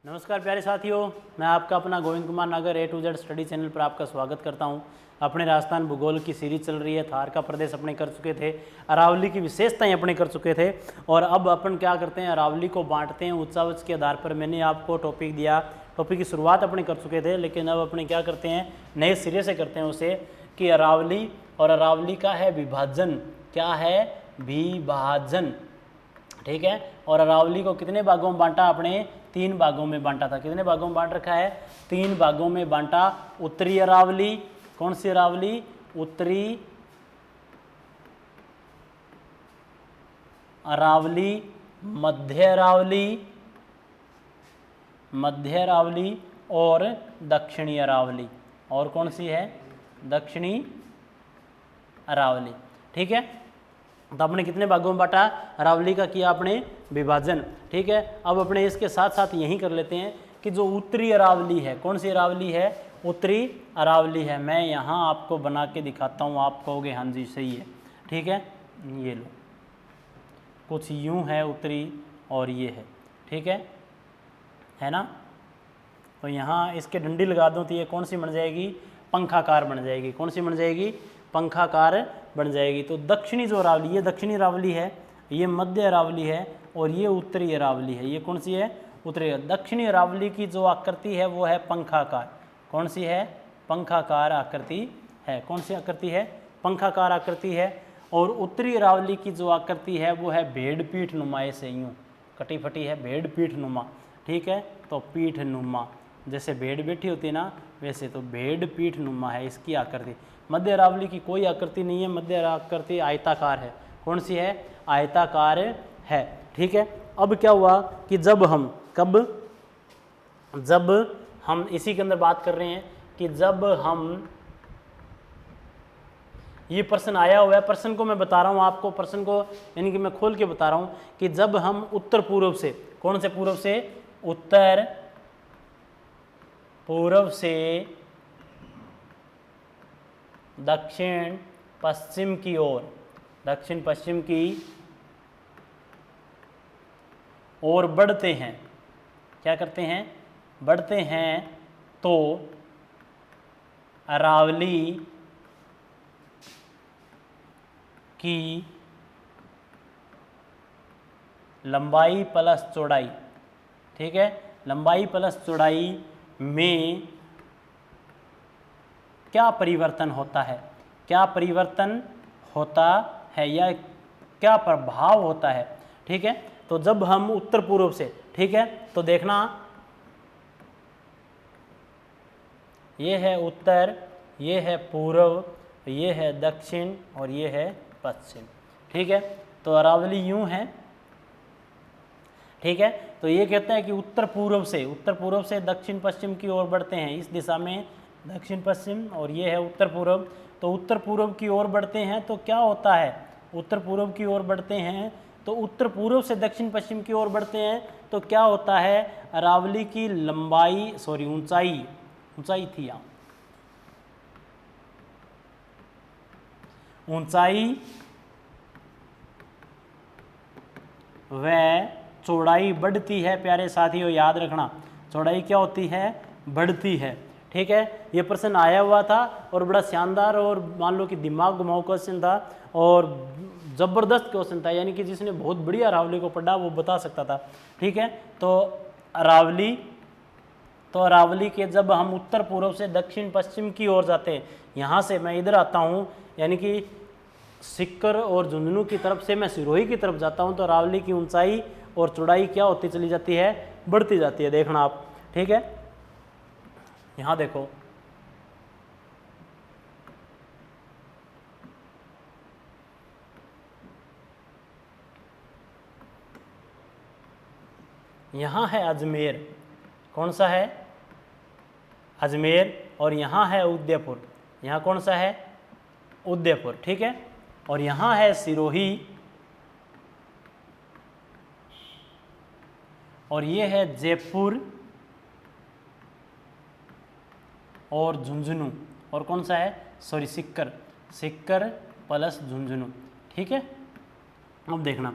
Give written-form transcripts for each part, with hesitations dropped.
नमस्कार प्यारे साथियों, मैं आपका अपना गोविंद कुमार नागर A to Z study channel पर आपका स्वागत करता हूं। अपने राजस्थान भूगोल की सीरीज चल रही है। थार का प्रदेश अपने कर चुके थे, अरावली की विशेषताएं अपने कर चुके थे और अब अपन क्या करते हैं, अरावली को बांटते हैं उच्चावच के आधार पर। मैंने आपको टॉपिक दिया, टॉपिक की शुरुआत अपने कर चुके थे, लेकिन अब अपने क्या करते हैं, नए सिरे से करते हैं उसे कि अरावली और अरावली का है विभाजन। क्या है? विभाजन। ठीक है। और अरावली को कितने भागों में बांटा? आपने 3 भागों में बांटा था। कितने भागों में बांट रखा है? 3 भागों में बांटा। उत्तरी अरावली, कौन सी अरावली? उत्तरी अरावली, मध्य अरावली, मध्य अरावली और दक्षिणी अरावली। और कौन सी है? दक्षिणी अरावली। ठीक है। तो आपने कितने भागों में बांटा? अरावली का किया आपने विभाजन। ठीक है। अब अपने इसके साथ साथ यही कर लेते हैं कि जो उत्तरी अरावली है, कौन सी अरावली है? उत्तरी अरावली है। मैं यहाँ आपको बना के दिखाता हूँ, आप कहोगे हाँ जी सही है। ठीक है। ये लो, कुछ यूँ है उत्तरी और ये है। ठीक है ना। तो यहाँ इसके डंडी लगा दूँ तो ये कौन सी बन जाएगी? पंखाकार बन जाएगी। कौन सी बन जाएगी? पंखाकार बन जाएगी। तो दक्षिणी जो अरावली, ये दक्षिणी अरावली है, ये मध्य अरावली है और ये उत्तरी अरावली है। ये कौन सी है? उत्तरी। दक्षिणी अरावली की जो आकृति है वो है पंखाकार। कौन सी है? पंखाकार आकृति है। कौन सी आकृति है? पंखाकार आकृति है। और उत्तरी अरावली की जो आकृति है वो है भेड़ पीठ नुमा। से यूँ कटी फटी है, भेड़ पीठ नुमा। ठीक है। तो पीठ नुमा, जैसे भेड़ बैठी होती है ना, वैसे तो भेड़ पीठ नुमा है इसकी आकृति। मध्य अरावली की कोई आकृति नहीं है, मध्य आकृति आयताकार है। कौन सी है? आयताकार है। ठीक है। अब क्या हुआ कि जब हम इसी के अंदर बात कर रहे हैं कि जब हम, ये प्रश्न आया हुआ है, प्रश्न को मैं बता रहा हूँ आपको, प्रश्न को यानी कि मैं खोल के बता रहा हूँ कि जब हम उत्तर पूर्व से, कौन से पूर्व से? उत्तर पूर्व से दक्षिण पश्चिम की ओर, दक्षिण पश्चिम की ओर बढ़ते हैं। क्या करते हैं? बढ़ते हैं। तो अरावली की लंबाई प्लस चौड़ाई, ठीक है, लंबाई प्लस चौड़ाई में क्या परिवर्तन होता है? क्या परिवर्तन होता है या क्या प्रभाव होता है? ठीक है। तो जब हम उत्तर पूर्व से, ठीक है, तो देखना ये है उत्तर, ये है पूर्व, ये है दक्षिण और ये है पश्चिम। ठीक है। तो अरावली यूं है। ठीक है। तो ये कहते हैं कि उत्तर पूर्व से दक्षिण पश्चिम की ओर बढ़ते हैं, इस दिशा में दक्षिण पश्चिम, और ये है उत्तर पूर्व। तो उत्तर पूर्व की ओर बढ़ते हैं तो क्या होता है? उत्तर पूर्व की ओर बढ़ते हैं तो उत्तर पूर्व से दक्षिण पश्चिम की ओर बढ़ते हैं तो क्या होता है? अरावली की लंबाई, ऊंचाई थी यहाँ, ऊंचाई व चौड़ाई बढ़ती है। प्यारे साथियों याद रखना, चौड़ाई क्या होती है? बढ़ती है। ठीक है। ये प्रश्न आया हुआ था और बड़ा शानदार और मान लो कि दिमाग घुमाऊ क्वेश्चन था और ज़बरदस्त क्वेश्चन था, यानी कि जिसने बहुत बढ़िया अरावली को पढ़ा वो बता सकता था। ठीक है। तो अरावली के जब हम उत्तर पूर्व से दक्षिण पश्चिम की ओर जाते हैं, यहाँ से मैं इधर आता हूँ, यानी कि सिक्कर और झुंझुनू की तरफ से मैं सिरोही की तरफ जाता हूँ, तो अरावली की ऊंचाई और चौड़ाई क्या होती चली जाती है? बढ़ती जाती है। देखना आप। ठीक है। यहाँ देखो, यहाँ है अजमेर। कौन सा है? अजमेर। और यहाँ है उदयपुर। यहाँ कौन सा है? उदयपुर। ठीक है। और यहाँ है सिरोही और ये है जयपुर और झुंझुनू, और कौन सा है? सॉरी, सिक्कर प्लस झुंझुनू। ठीक है। अब देखना,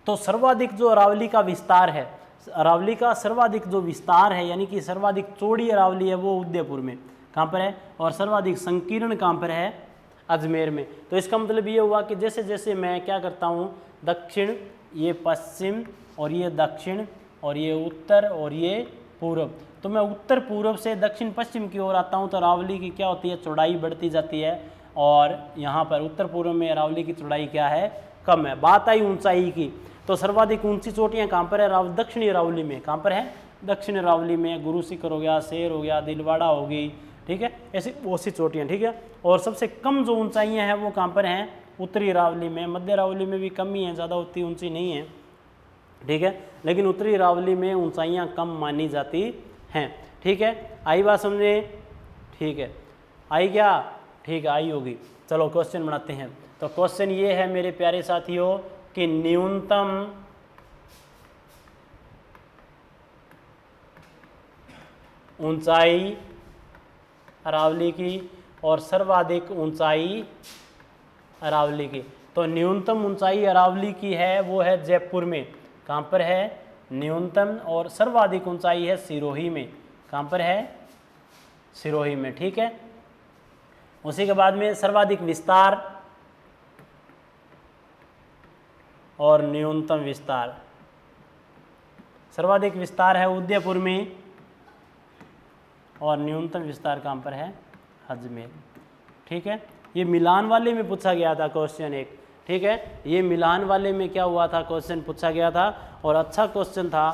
तो सर्वाधिक जो अरावली का विस्तार है, अरावली का सर्वाधिक जो विस्तार है यानी कि सर्वाधिक चौड़ी अरावली है वो उदयपुर में, कहाँ पर है, और सर्वाधिक संकीर्ण कहाँ पर है, अजमेर में। तो इसका मतलब ये हुआ कि जैसे जैसे मैं क्या करता हूँ, दक्षिण, ये पश्चिम और ये दक्षिण और ये उत्तर और ये पूर्व, तो मैं उत्तर पूर्व से दक्षिण पश्चिम की ओर आता हूँ तो अरावली की क्या होती है, चौड़ाई बढ़ती जाती है, और यहाँ पर उत्तर पूर्व में अरावली की चौड़ाई क्या है, कम है। बात आई ऊंचाई की, तो सर्वाधिक ऊंची चोटियाँ कहाँ पर है, दक्षिणी अरावली में। कहाँ पर है, दक्षिण अरावली में। गुरु शिखर हो गया, शेर हो गया, दिलवाड़ा होगी, ठीक है, ऐसी बहुत सी चोटियाँ, ठीक है। और सबसे कम जो ऊंचाइयाँ हैं वो कहाँ पर हैं, उत्तरी अरावली में। मध्य अरावली में भी कम ही है, ज़्यादा उतनी ऊंची नहीं है, ठीक है, लेकिन उत्तरी अरावली में ऊंचाइयाँ कम मानी जाती हैं, ठीक है। आई बात समझे, ठीक है, आई क्या, ठीक है, आई होगी। चलो क्वेश्चन बनाते हैं। तो क्वेश्चन ये है मेरे प्यारे साथियों कि न्यूनतम ऊंचाई अरावली की और सर्वाधिक ऊंचाई अरावली की। तो न्यूनतम ऊंचाई अरावली की है वो है जयपुर में। कहाँ पर है, न्यूनतम, और सर्वाधिक ऊंचाई है सिरोही में। कहाँ पर है, सिरोही में, ठीक है। उसी के बाद में सर्वाधिक विस्तार और न्यूनतम विस्तार। सर्वाधिक विस्तार है उदयपुर में और न्यूनतम विस्तार कहाँ पर है, अजमेर, ठीक है। ये मिलान वाले में पूछा गया था क्वेश्चन एक, ठीक है, ये मिलान वाले में क्या हुआ था, क्वेश्चन पूछा गया था और अच्छा क्वेश्चन था,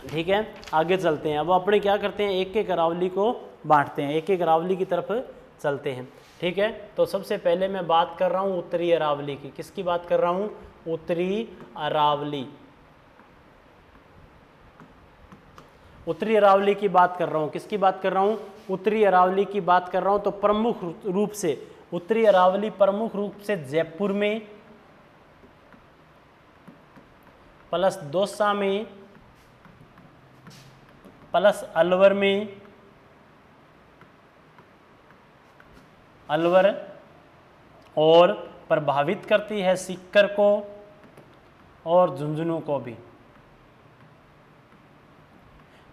ठीक है। आगे चलते हैं। अब अपने क्या करते हैं, एक एक अरावली को बांटते हैं, एक एक अरावली की तरफ चलते हैं, ठीक है। तो सबसे पहले मैं बात कर रहा हूँ उत्तरी अरावली की। किसकी बात कर रहा हूँ, उत्तरी अरावली। उत्तरी अरावली की बात कर रहा हूँ। किसकी बात कर रहा हूँ, उत्तरी अरावली की बात कर रहा हूँ। तो प्रमुख रूप से उत्तरी अरावली प्रमुख रूप से जयपुर में, प्लस दौसा में, प्लस अलवर में, अलवर, और प्रभावित करती है सीकर को और झुंझुनू को भी,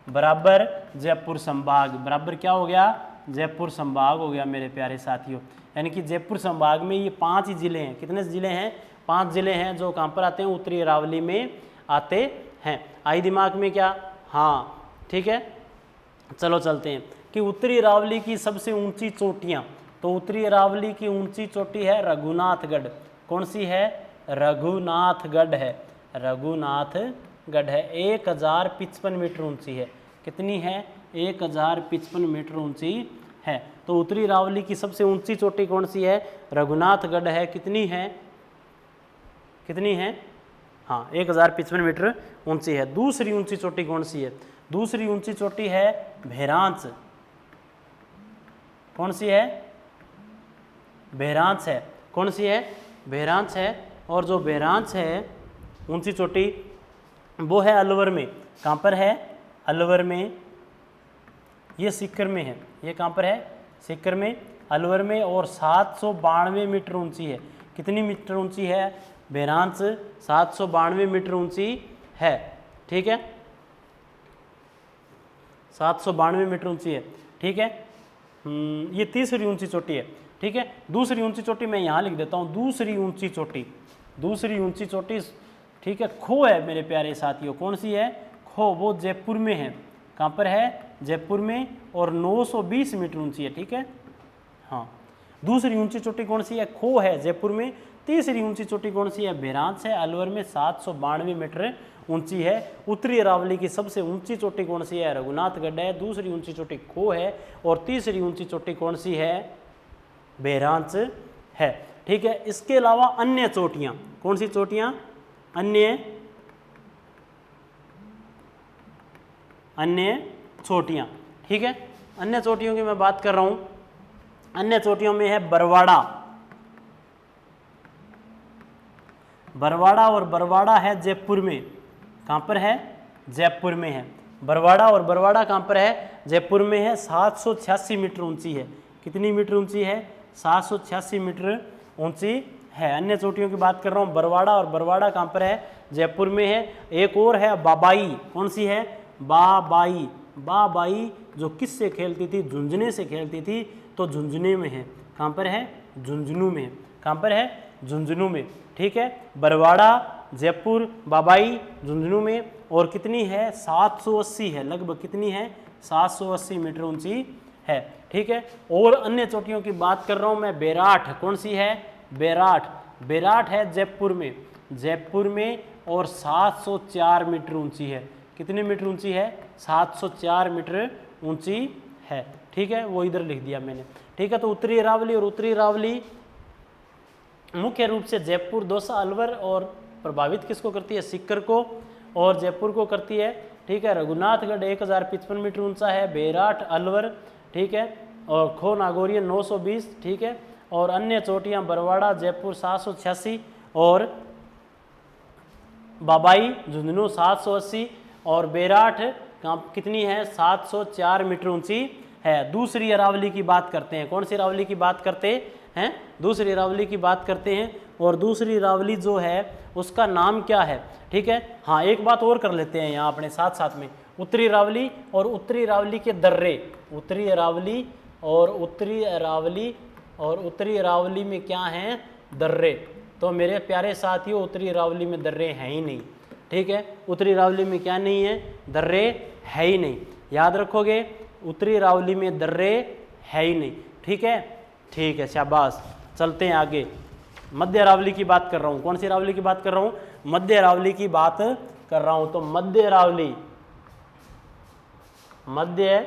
बराबर जयपुर संभाग। बराबर क्या हो गया, जयपुर संभाग हो गया मेरे प्यारे साथियों। यानी कि जयपुर संभाग में ये 5 ही जिले हैं। कितने जिले हैं, 5 जिले हैं जो कहाँ पर आते हैं, उत्तरी अरावली में आते हैं। आई दिमाग में क्या, हाँ, ठीक है। चलो चलते हैं कि उत्तरी अरावली की सबसे ऊंची चोटियाँ। तो उत्तरी अरावली की ऊंची चोटी है रघुनाथगढ़। कौन सी है, रघुनाथगढ़ है, रघुनाथगढ़ है। 1055 मीटर ऊंची है। कितनी है, 1055 मीटर ऊंची है। तो उत्तरी अरावली की सबसे ऊंची चोटी कौन सी है, रघुनाथगढ़ है। कितनी है, कितनी है, हाँ, 1055 मीटर ऊंची है। दूसरी ऊंची चोटी कौन सी है, दूसरी ऊंची चोटी है भैरांच। कौन सी है, भैरांच है। कौन सी है, भैरांच है। और जो भैरांच है ऊंची चोटी वो है अलवर में। कहाँ पर है, अलवर में। ये सीकर में है। ये कहाँ पर है, सीकर में, अलवर में। और 792 मीटर ऊंची है। कितनी मीटर ऊंची है, भैरांच 792 मीटर ऊंची है, ठीक है, 792 मीटर ऊंची है, ठीक है। ये तीसरी ऊंची चोटी है, ठीक है। दूसरी ऊंची चोटी मैं यहाँ लिख देता हूँ, दूसरी ऊंची चोटी, दूसरी ऊंची चोटी, ठीक है, खो है मेरे प्यारे साथियों। कौन सी है, खो, वो जयपुर में है। कहाँ पर है, जयपुर में, और 920 मीटर ऊंची है, ठीक है, हाँ। दूसरी ऊंची चोटी कौन सी है, खो है, जयपुर में। तीसरी ऊंची चोटी कौन सी है, भैरांच है, अलवर में, 792 मीटर ऊंची है। उत्तरी अरावली की सबसे ऊंची चोटी कौन सी है, रघुनाथगढ़ है। दूसरी ऊंची चोटी खो है, और तीसरी ऊंची चोटी कौन सी है, भैरांच है, ठीक है। इसके अलावा अन्य चोटियां, कौन सी चोटियां, अन्य चोटियां, ठीक है। अन्य चोटियों की मैं बात कर रहा हूं। अन्य चोटियों में है बरवाड़ा, बरवाड़ा, और बरवाड़ा है जयपुर में। कहाँ पर है, जयपुर में है बरवाड़ा। और बरवाड़ा कहाँ पर है, जयपुर में है। 786 मीटर ऊंची है। कितनी मीटर ऊंची है, 786 मीटर ऊंची है। अन्य चोटियों की बात कर रहा हूँ, बरवाड़ा, और बरवाड़ा कहाँ पर है? जयपुर में है। एक और है बाबाई, कौन सी है? बाबाई। बाबाई जो किससे खेलती थी? झुंझुनू से खेलती थी, तो झुंझुनू में है। कहाँ पर है? झुंझुनू में। कहाँ पर है? झुंझुनू में। ठीक है, बरवाड़ा, जयपुर, बाबाई, झुंझुनू में। और कितनी है? 780 है, लगभग कितनी है? 780 मीटर ऊंची है। ठीक है, और अन्य चोटियों की बात कर रहा हूँ मैं, बैराठ, कौन सी है? बैराठ। बैराठ है जयपुर में, जयपुर में, और 704 मीटर ऊंची है। कितने मीटर ऊंची है? 704 मीटर ऊंची है। ठीक है, वो इधर लिख दिया मैंने। ठीक है, तो उत्तरी अरावली, और उत्तरी अरावली मुख्य रूप से जयपुर, दौसा, अलवर, और प्रभावित किसको करती है? सीकर को और जयपुर को करती है। ठीक है, रघुनाथगढ़ 1055 मीटर ऊंचा है, बैराठ, अलवर, ठीक है, और खो नागौरिया 920, ठीक है, और अन्य चोटियां बरवाड़ा, जयपुर 786, और बाबाई, झुंझुनू 780, और बैराठ कितनी है? 704 मीटर ऊंची है। दूसरी अरावली की बात करते हैं। कौन सी अरावली की बात करते हैं? दूसरी अरावली की बात करते हैं। और दूसरी अरावली जो है उसका नाम क्या है? ठीक है, हाँ, एक बात और कर लेते हैं यहाँ अपने साथ साथ में। उत्तरी अरावली और उत्तरी अरावली के दर्रे, उत्तरी अरावली और उत्तरी अरावली, और उत्तरी अरावली में क्या हैं? दर्रे। तो मेरे प्यारे साथियों, उत्तरी अरावली में दर्रे हैं ही नहीं। ठीक है, उत्तरी अरावली में क्या नहीं है? दर्रे है ही नहीं। याद रखोगे, उत्तरी अरावली में दर्रे है ही नहीं। ठीक है, ठीक है, शाबाश। चलते हैं आगे। मध्य अरावली की बात कर रहा हूँ। कौन सी अरावली की बात कर रहा हूँ? मध्य अरावली की बात कर रहा हूँ। तो मध्य अरावली, मध्य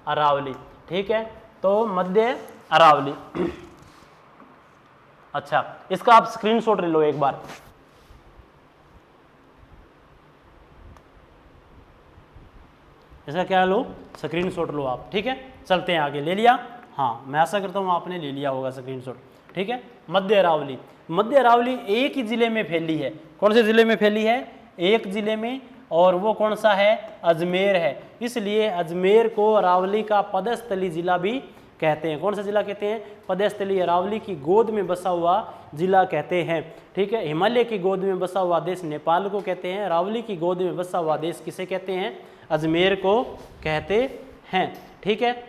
अरावली, ठीक है, तो मध्य अरावली। अच्छा, इसका आप स्क्रीनशॉट ले लो एक बार। इसका क्या लो? स्क्रीनशॉट लो आप। ठीक है, चलते हैं आगे। ले लिया? हाँ, मैं आशा करता हूँ आपने ले लिया होगा स्क्रीनशॉट। ठीक है, मध्य अरावली। मध्य अरावली एक ही जिले में फैली है। कौन से जिले में फैली है? एक जिले में, और वो कौन सा है? अजमेर है। इसलिए अजमेर को अरावली का पदस्थली जिला भी कहते हैं। कौन सा जिला कहते हैं? पदस्थली। अरावली की गोद में बसा हुआ जिला कहते हैं। ठीक है, हिमालय की गोद में बसा हुआ देश नेपाल को कहते हैं। अरावली की गोद में बसा हुआ देश किसे कहते हैं? अजमेर को कहते हैं। ठीक है,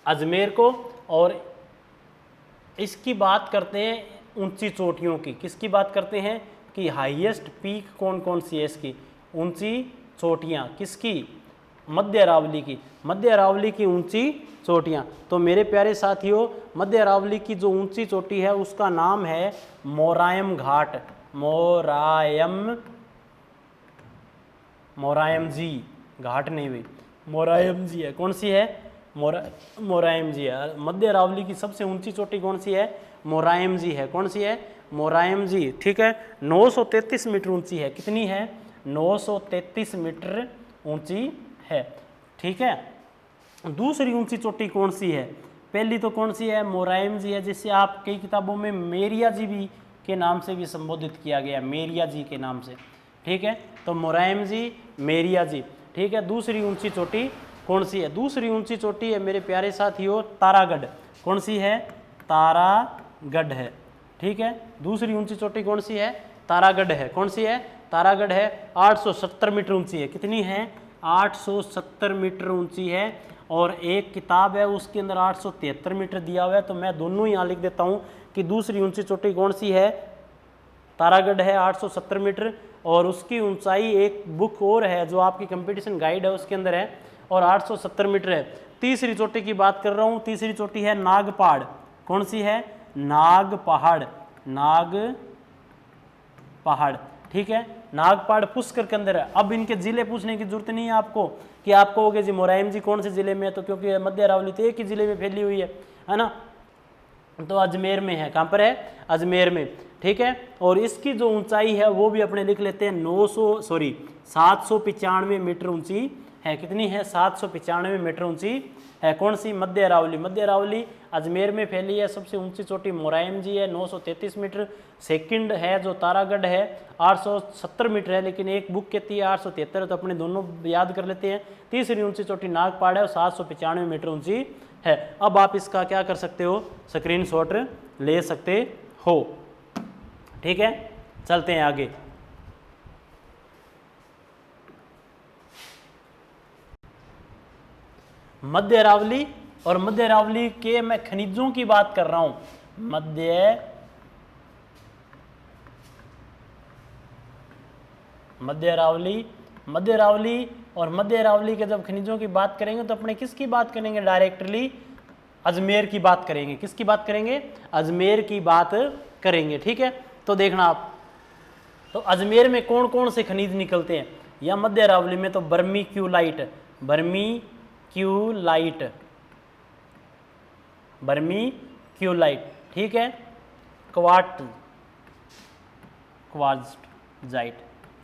अजमेर को। और इसकी बात करते हैं ऊंची चोटियों की। किसकी बात करते हैं? कि हाईएस्ट पीक कौन कौन सी है इसकी? ऊंची चोटियां किसकी? मध्य अरावली की। मध्य अरावली की ऊंची चोटियां। तो मेरे प्यारे साथियों, मध्य अरावली की जो ऊंची चोटी है उसका नाम है मोरायम घाट। मोरायम जी, घाट नहीं हुई, मोरायम जी है। कौन सी है? मोरायम जी है। मध्य अरावली की सबसे ऊंची चोटी कौन सी है? मोरायम जी है। कौन सी है? मोरायम जी। ठीक है, 933 मीटर ऊंची है। कितनी है? 933 मीटर ऊंची है। ठीक है, दूसरी ऊंची चोटी कौन सी है? पहली तो कौन सी है? मोरायम जी है, जिसे आप कई किताबों में मेरिया जी भी के नाम से भी संबोधित किया गया, मेरिया जी के नाम से। ठीक है, तो मोरायम जी, मेरिया जी। ठीक है, दूसरी ऊंची चोटी कौन सी है? दूसरी ऊंची चोटी है मेरे प्यारे साथियों तारागढ़। कौन सी है? तारागढ़ है। ठीक है, दूसरी ऊंची चोटी कौन सी है? तारागढ़ है। कौन सी है? तारागढ़ है। 870 मीटर ऊंची है। कितनी है? 870 मीटर ऊंची है। और एक किताब है उसके अंदर 873 मीटर दिया हुआ है, तो मैं दोनों ही यहाँ लिख देता हूँ कि दूसरी ऊंची चोटी कौन सी है? तारागढ़ है, 870 मीटर। और उसकी ऊंचाई एक बुक और है जो आपकी कंपटीशन गाइड है उसके अंदर है, और 870 मीटर है। तीसरी चोटी की बात कर रहा हूँ। तीसरी चोटी है नाग पहाड़। कौन सी है? नाग पहाड़। नाग पहाड़। ठीक है, नाग पहाड़ पुष्कर के अंदर है। अब इनके जिले पूछने की जरूरत नहीं है आपको कि आप कहोगे जी मोरायम जी कौन से जिले में है, तो क्योंकि मध्य अरावली तो एक ही जिले में फैली हुई है ना, तो अजमेर में है। कहाँ पर है? अजमेर में। ठीक है, और इसकी जो ऊंचाई है वो भी अपने लिख लेते हैं 795 मीटर ऊंची है। कितनी है? 795 मीटर ऊंची है। कौन सी? मध्य अरावली। मध्य अरावली अजमेर में फैली है। सबसे ऊंची चोटी मोरायम जी है, 933 मीटर। सेकंड है जो तारागढ़ है, 870 मीटर है, लेकिन एक बुक कहती है 873, तो अपने दोनों याद कर लेते हैं। तीसरी ऊंची चोटी नागपाड़ है, 795 मीटर ऊंची है। अब आप इसका क्या कर सकते हो, स्क्रीनशॉट ले सकते हो। ठीक है, चलते हैं आगे। मध्य अरावली और मध्य अरावली के मैं खनिजों की बात कर रहा हूं। मध्य अरावली और मध्य अरावली के जब खनिजों की बात करेंगे तो अपने किसकी बात करेंगे, डायरेक्टली अजमेर की बात करेंगे। किसकी बात करेंगे, अजमेर की बात करेंगे। ठीक है, तो देखना आप, तो अजमेर में कौन कौन से खनिज निकलते हैं, या मध्य अरावली में तो बर्मीक्यूलाइट, ठीक है,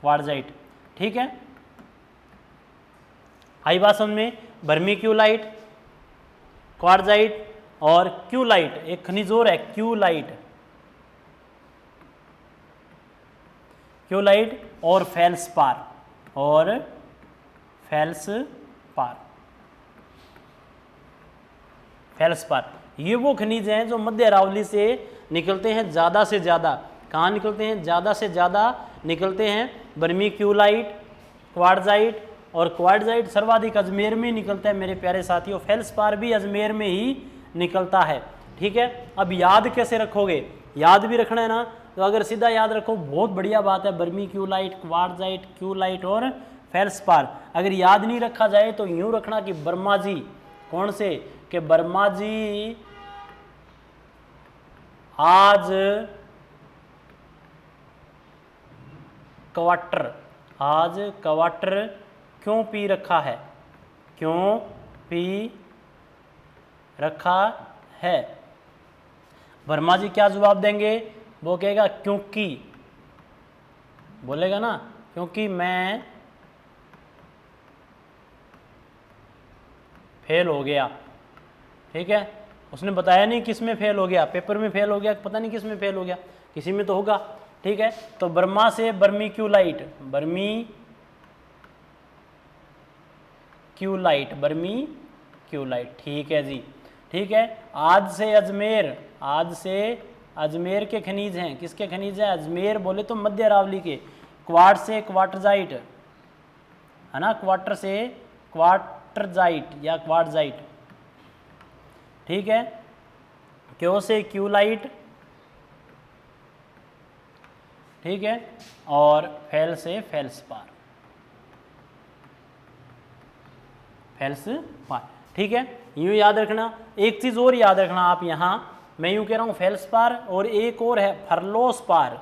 क्वार्टजाइट, ठीक है। आई बात समझ में, बर्मीक्यूलाइट, क्वार्टजाइट और क्यूलाइट, एक खनिज और है क्यूलाइट और फेल्सपार, ये वो खनिज हैं जो मध्य अरावली से निकलते हैं ज़्यादा से ज़्यादा। कहाँ निकलते हैं, ज़्यादा से ज़्यादा निकलते हैं, बर्मीक्यूलाइट, क्वार्टजाइट, और क्वार्टजाइट सर्वाधिक अजमेर में निकलता है मेरे प्यारे साथियों। फेल्सपार भी अजमेर में ही निकलता है। ठीक है, अब याद कैसे रखोगे, याद भी रखना है ना, तो अगर सीधा याद रखो बहुत बढ़िया बात है, बर्मीक्यूलाइट, क्वार्टजाइट, क्यूलाइट और फेल्सपार। अगर याद नहीं रखा जाए तो यूं रखना कि वर्मा जी, कौन से, कि वर्मा जी आज क्वार्टर क्यों पी रखा है, वर्मा जी क्या जवाब देंगे, वो कहेगा क्योंकि, बोलेगा ना, क्योंकि मैं फेल हो गया। ठीक है, उसने बताया नहीं किस में फेल हो गया, पेपर में फेल हो गया, पता नहीं किस में फेल हो गया, किसी में तो होगा। ठीक है, तो वर्मा से बर्मीक्यूलाइट, ठीक है जी। ठीक है, आज से अजमेर के खनिज हैं, किसके खनिज हैं, अजमेर बोले तो मध्य अरावली के। क्वार्ट से क्वार्टजाइट है ना, क्वार्टजाइट या क्वार्टजाइट, ठीक है, क्यों से क्यूलाइट, ठीक है, और फेल से फेल्सपार, ठीक है। यूं याद रखना। एक चीज और याद रखना आप, यहां मैं यूं कह रहा हूं फेल्सपार, और एक और है फर्लोसपार,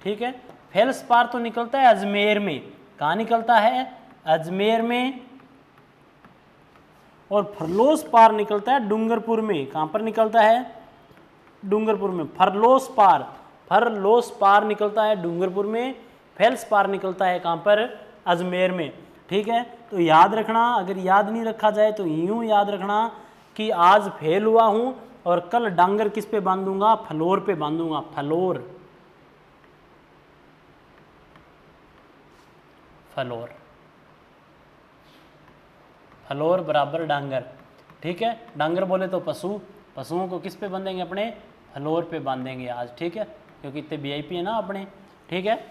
ठीक है। फेल्सपार तो निकलता है अजमेर में, कहाँ निकलता है, अजमेर में, और फर्लोसपार निकलता है डूंगरपुर में। कहाँ पर निकलता है, डूंगरपुर में। फर्लोसपार निकलता है डूंगरपुर में, फेल्सपार निकलता है कहाँ पर, अजमेर में। ठीक है, तो याद रखना, अगर याद नहीं रखा जाए तो यूं याद रखना कि आज फेल हुआ हूं और कल डांगर किस पे बांधूंगा, फ्लोर पे बांधूंगा, फ्लोर बराबर डांगर। ठीक है, डांगर बोले तो पशुओं को किस पे बांधेंगे, अपने फ्लोर पे बांधेंगे आज। ठीक है, क्योंकि इतने वीआईपी है ना अपने। ठीक है,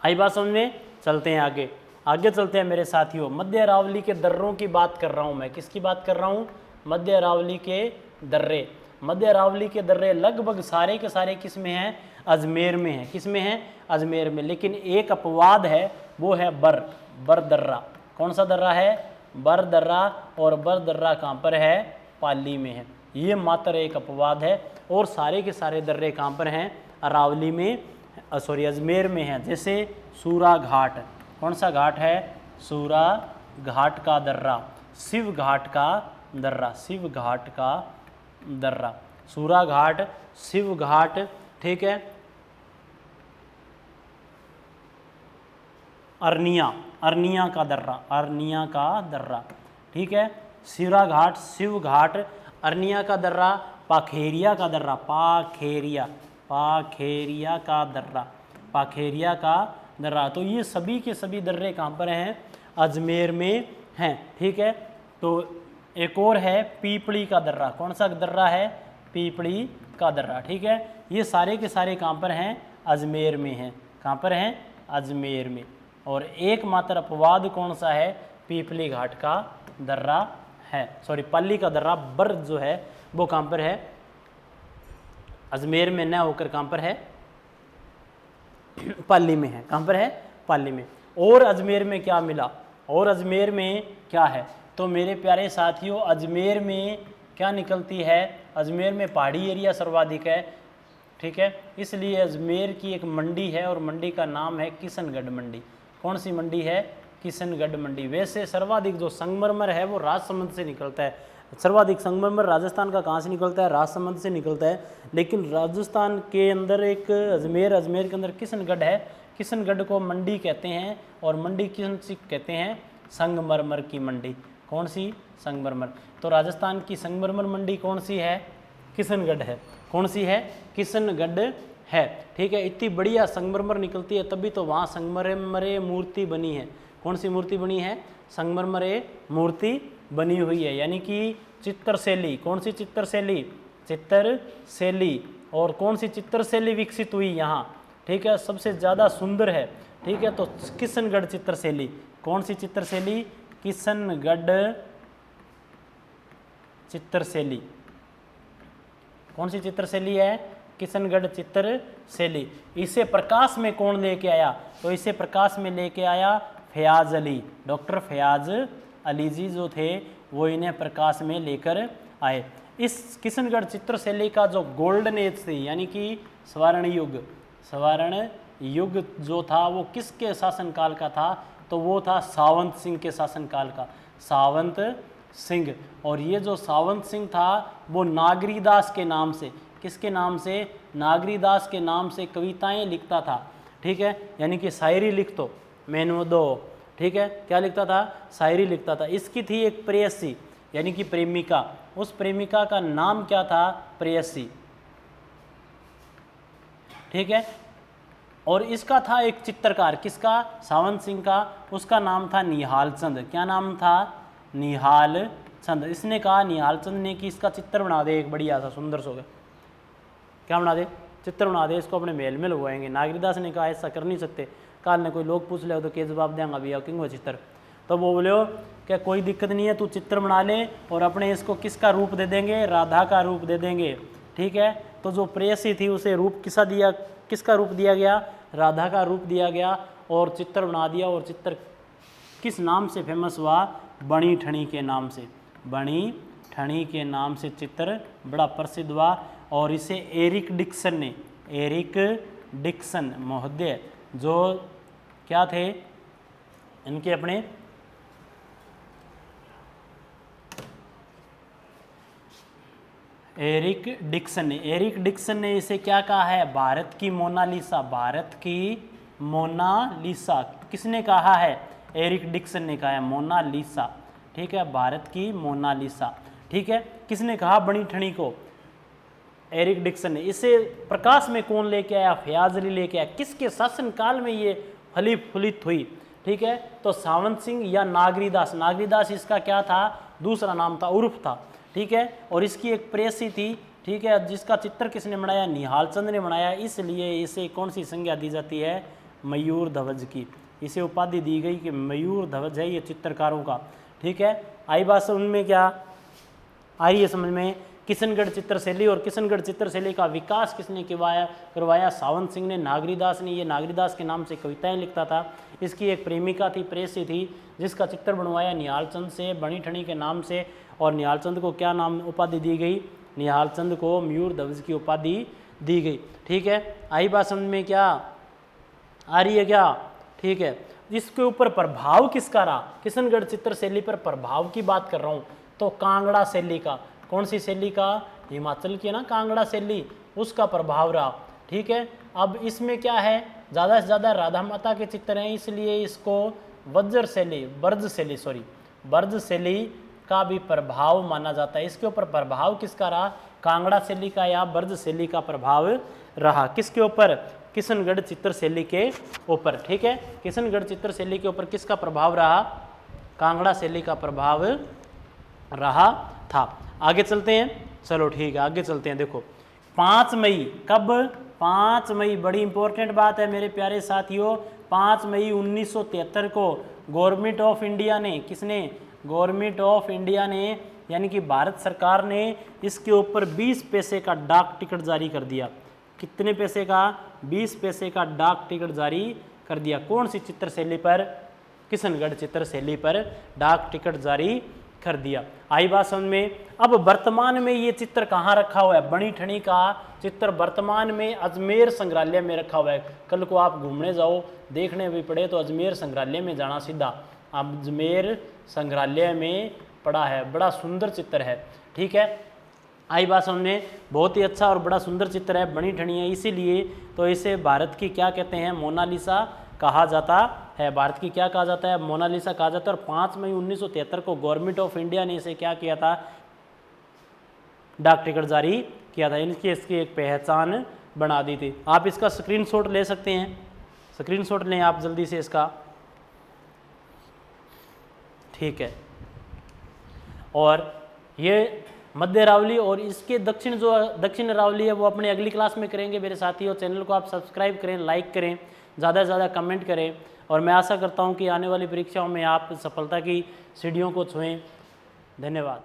आई बात समझ में। चलते हैं आगे चलते हैं मेरे साथियों। मध्य अरावली के दर्रों की बात कर रहा हूं मैं, किसकी बात कर रहा हूं, मध्य अरावली के दर्रे। मध्य अरावली के दर्रे लगभग सारे के सारे किस में हैं, अजमेर में हैं। किस में हैं, अजमेर में। लेकिन एक अपवाद है, वो है बर दर्रा। कौन सा दर्रा है, बर दर्रा, और बर दर्रा कहाँ पर है, पाली में है। ये मात्र एक अपवाद है, और सारे के सारे दर्रे कहाँ पर हैं, अरावली में, अजमेर में हैं। जैसे सूरा घाट, कौन सा घाट है, सूरा घाट का दर्रा, शिव घाट का दर्रा, सूरा घाट, शिव घाट, ठीक है। अरनिया का दर्रा, ठीक है। सूरा घाट, शिव घाट, अरनिया का दर्रा, पाखेरिया का दर्रा, पाखेरिया का दर्रा। तो ये सभी के सभी दर्रे कहाँ पर हैं, अजमेर में हैं। ठीक है, तो एक और है पीपली का दर्रा। कौन सा दर्रा है? पीपली का दर्रा। ठीक है, ये सारे के सारे कहाँ पर हैं? अजमेर में हैं। कहाँ पर हैं? अजमेर में। और एकमात्र अपवाद कौन सा है? पीपली घाट का दर्रा है, सॉरी पाली का दर्रा बर जो है वो कहाँ पर है? अजमेर में न होकर कहाँ पर है? पाली में है। कहाँ पर है? पाली में। और अजमेर में क्या मिला? और अजमेर में क्या है? तो मेरे प्यारे साथियों, अजमेर में क्या निकलती है? अजमेर में पहाड़ी एरिया सर्वाधिक है। ठीक है, इसलिए अजमेर की एक मंडी है और मंडी का नाम है किशनगढ़ मंडी। कौन सी मंडी है? किशनगढ़ मंडी। वैसे सर्वाधिक जो संगमरमर है वो राजसमंद से निकलता है। सर्वाधिक संगमरमर राजस्थान का कहाँ से निकलता है? राजसमंद से निकलता है। लेकिन राजस्थान के अंदर एक अजमेर, अजमेर के अंदर किशनगढ़ है। किशनगढ़ को मंडी कहते हैं और मंडी किन सी कहते हैं? संगमरमर की मंडी। कौन सी? संगमरमर। तो राजस्थान की संगमरमर मंडी कौन सी है? किशनगढ़ है। कौन सी है? किशनगढ़ है। ठीक है, इतनी बढ़िया संगमरमर निकलती है तभी तो वहाँ संगमरमरे मूर्ति बनी है। कौन सी मूर्ति बनी है? संगमरमरे मूर्ति बनी हुई है, यानी कि चित्रशैली। कौन सी चित्रशैली? चित्रशैली। और कौन सी चित्रशैली विकसित हुई यहाँ? ठीक है, सबसे ज़्यादा सुंदर है। ठीक है, तो किशनगढ़ चित्रशैली। कौन सी चित्रशैली? किशनगढ़ चित्रशैली। कौन सी चित्रशैली है? किशनगढ़ चित्रशैली। इसे प्रकाश में कौन लेके आया? तो इसे प्रकाश में लेके आया फयाज अली। डॉक्टर फयाज अली जी जो थे वो इन्हें प्रकाश में लेकर आए। इस किशनगढ़ चित्रशैली का जो गोल्डन एज थी, यानी कि स्वर्ण युग, स्वर्ण युग जो था वो किसके शासनकाल का था? तो वो था सावंत सिंह के शासनकाल का। सावंत सिंह। और ये जो सावंत सिंह था वो नागरीदास के नाम से, किसके नाम से? नागरीदास के नाम से कविताएं लिखता था। ठीक है, यानी कि शायरी लिख तो मैनू दो। ठीक है, क्या लिखता था? शायरी लिखता था। इसकी थी एक प्रेयसी, यानी कि प्रेमिका। उस प्रेमिका का नाम क्या था? प्रेयसी। ठीक है, और इसका था एक चित्रकार, किसका? सावंत सिंह का। उसका नाम था निहाल चंद। क्या नाम था? निहाल चंद। इसने कहा, निहाल चंद ने कि इसका चित्र बना दे एक बढ़िया सा सुंदर सो। क्या बना दे? चित्र बना दे, इसको अपने महल में लगवाएंगे। नागरीदास ने कहा ऐसा कर नहीं सकते। काल ने कोई लोग पूछ ले तो क्या जवाब देंगे भैया किंग वो चित्र? तो वो बोले क्या कोई दिक्कत नहीं है, तू चित्र बना ले और अपने इसको किसका रूप दे देंगे? राधा का रूप दे देंगे। ठीक है, तो जो प्रेयसी थी उसे रूप किसका रूप दिया गया? राधा का रूप दिया गया और चित्र बना दिया। और चित्र किस नाम से फेमस हुआ? बणी ठणी के नाम से। बणी ठणी के नाम से चित्र बड़ा प्रसिद्ध हुआ। और इसे एरिक डिक्सन महोदय जो क्या थे इनके अपने एरिक डिक्सन ने इसे क्या कहा है? भारत की मोनालिसा। भारत की मोनालिसा किसने कहा है? एरिक डिक्सन ने कहा है मोनालिसा। ठीक है, भारत की मोनालिसा। ठीक है, किसने कहा? बणी ठणी को, एरिक डिक्सन ने। इसे प्रकाश में कौन लेके आया? फयाज अली लेके आया। किसके शासनकाल में ये फलित हुई? ठीक है, तो सावंत सिंह या नागरीदास। नागरीदास इसका क्या था? दूसरा नाम था, उर्फ था। ठीक है, और इसकी एक प्रेयसी थी। ठीक है, जिसका चित्र किसने बनाया? निहाल चंद ने बनाया। इसलिए इसे कौन सी संज्ञा दी जाती है? मयूर ध्वज की। इसे उपाधि दी गई कि मयूर ध्वज है ये चित्रकारों का। ठीक है, आई बात समझ में? क्या आ रही है समझ में? किशनगढ़ चित्रशैली। और किशनगढ़ चित्रशैली का विकास किसने करवाया? सावंत सिंह ने, नागरीदास ने। ये नागरीदास के नाम से कविताएं लिखता था। इसकी एक प्रेमिका थी, प्रेयसी थी, जिसका चित्र बनवाया निहाल चंद से, बणी ठणी के नाम से। और निहाल चंद को क्या नाम उपाधि दी गई? निहाल चंद को मयूर ध्वज की उपाधि दी गई। ठीक है, आई बात समझ में? क्या आ रही है? क्या ठीक है, इसके ऊपर प्रभाव किसका रहा? किशनगढ़ चित्रशैली पर प्रभाव की बात कर रहा हूँ तो कांगड़ा शैली का। कौन सी शैली का? हिमाचल की है ना कांगड़ा शैली, उसका प्रभाव रहा। ठीक है, अब इसमें क्या है? ज़्यादा से ज़्यादा राधा माता के चित्र हैं, इसलिए इसको ब्रज शैली का भी प्रभाव माना जाता है। इसके ऊपर प्रभाव किसका रहा? कांगड़ा शैली का या ब्रज शैली का प्रभाव रहा। किसके ऊपर? किशनगढ़ चित्रशैली के ऊपर। ठीक है, किशनगढ़ चित्रशैली के ऊपर किसका प्रभाव रहा? कांगड़ा शैली का प्रभाव रहा था। आगे चलते हैं, चलो ठीक है आगे चलते हैं। देखो 5 मई, कब? 5 मई, बड़ी इंपॉर्टेंट बात है मेरे प्यारे साथियों। 5 मई 1973 को गवर्नमेंट ऑफ इंडिया ने, किसने? गवर्नमेंट ऑफ इंडिया ने, यानी कि भारत सरकार ने इसके ऊपर 20 पैसे का डाक टिकट जारी कर दिया। कितने पैसे का? 20 पैसे का डाक टिकट जारी कर दिया। कौन सी चित्रशैली पर? किशनगढ़ चित्रशैली पर डाक टिकट जारी कर दिया। आई बात समझ में? अब वर्तमान में ये चित्र कहाँ रखा हुआ है? बनी ठनी का चित्र वर्तमान में अजमेर संग्रहालय में रखा हुआ है। कल को आप घूमने जाओ, देखने भी पड़े तो अजमेर संग्रहालय में जाना सीधा, अजमेर संग्रहालय में पड़ा है। बड़ा सुंदर चित्र है, ठीक है। आई बात समझ में? बहुत ही अच्छा और बड़ा सुंदर चित्र है, बनी ठनी है, इसीलिए तो इसे भारत की क्या कहते हैं? मोनालिसा कहा जाता है। भारत की क्या कहा जाता है? मोनालिसा कहा जाता है। और 5 मई 1973 को गवर्नमेंट ऑफ इंडिया ने इसे क्या किया था? डाक टिकट जारी किया था, इनकी इसकी एक पहचान बना दी थी। आप इसका स्क्रीनशॉट ले सकते हैं, स्क्रीनशॉट लें आप जल्दी से इसका, ठीक है। और ये मध्य अरावली और इसके दक्षिण अरावली है वो अपने अगली क्लास में करेंगे मेरे साथियों। चैनल को आप सब्सक्राइब करें, लाइक करें, ज़्यादा से ज़्यादा कमेंट करें, और मैं आशा करता हूं कि आने वाली परीक्षाओं में आप सफलता की सीढ़ियों को छुएं। धन्यवाद।